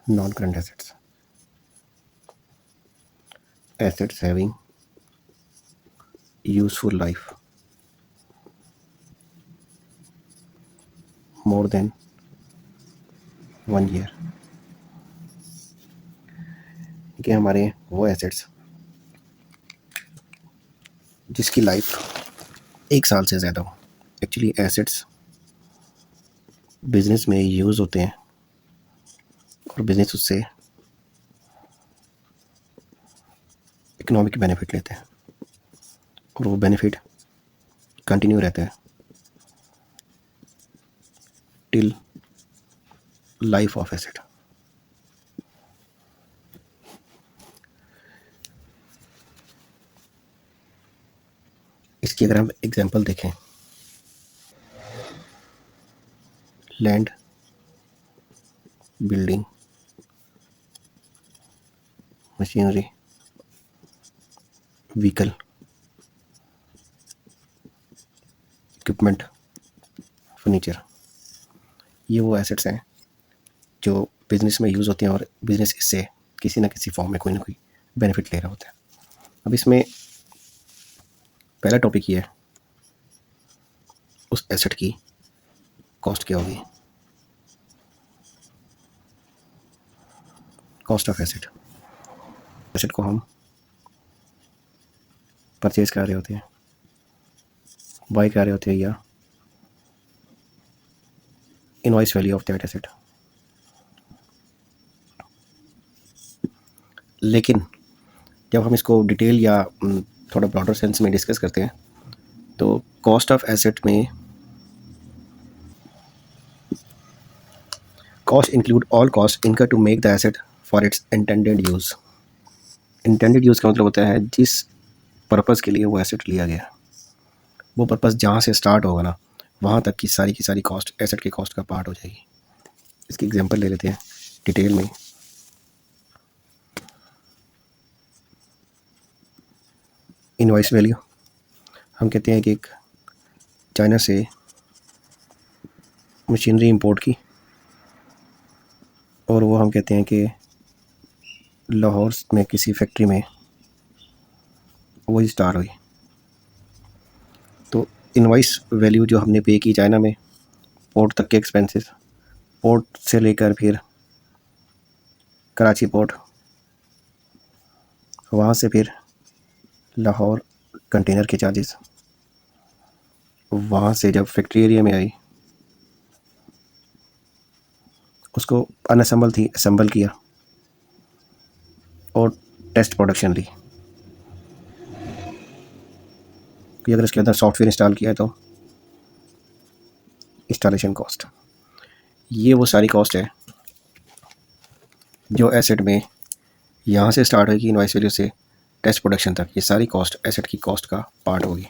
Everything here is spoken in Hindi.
Non-current assets. Assets having useful life more than 1 year. कि हमारे वो एसेट्स जिसकी लाइफ 1 साल से ज़्यादा हो। एक्चुअली एसेट्स बिजनेस में यूज़ होते हैं और बिजनेस उससे इकोनॉमिक बेनिफिट लेते हैं और वो बेनिफिट कंटिन्यू रहता है टिल लाइफ ऑफ एसेट। इसकी अगर हम एग्जांपल देखें, land, building, machinery, vehicle, equipment, furniture, ये वो एसेट्स हैं जो बिज़नेस में यूज़ होते हैं और बिज़नेस इससे किसी ना किसी फॉर्म में कोई ना कोई बेनिफिट ले रहा होता है। अब इसमें पहला टॉपिक ये है उस एसेट की कॉस्ट क्या होगी। कॉस्ट ऑफ एसेट, एसेट को हम परचेज कर रहे होते हैं, बाई कर रहे होते हैं, या invoice value of that asset. लेकिन जब हम इसको डिटेल या थोड़ा ब्रॉडर सेंस में डिस्कस करते हैं तो कॉस्ट ऑफ एसेट में cost include all cost incur to make the asset for its intended use. Intended use का मतलब होता है जिस पर्पज़ के लिए वो एसेट लिया गया, वो पर्पज़ जहाँ से स्टार्ट होगा ना वहाँ तक की सारी कॉस्ट एसेट की कॉस्ट का पार्ट हो जाएगी। इसकी एग्जांपल ले लेते हैं डिटेल में। इनवॉइस वैल्यू, हम कहते हैं कि एक चाइना से मशीनरी इंपोर्ट की और वो हम कहते हैं कि लाहौर में किसी फैक्ट्री में वही स्टार हुई। तो इनवॉइस वैल्यू जो हमने पे की चाइना में, पोर्ट तक के एक्सपेंसेस, पोर्ट से लेकर फिर कराची पोर्ट, वहाँ से फिर लाहौर कंटेनर के चार्जेस, वहाँ से जब फैक्ट्री एरिया में आई उसको अनअसेंबल थी असेंबल किया और टेस्ट प्रोडक्शन ली कि अगर इसके अंदर सॉफ्टवेयर इंस्टॉल किया है तो इंस्टॉलेशन कॉस्ट। ये वो सारी कॉस्ट है जो एसेट में यहाँ से स्टार्ट होगी इनवॉइस वैल्यू से टेस्ट प्रोडक्शन तक, ये सारी कॉस्ट एसेट की कॉस्ट का पार्ट होगी।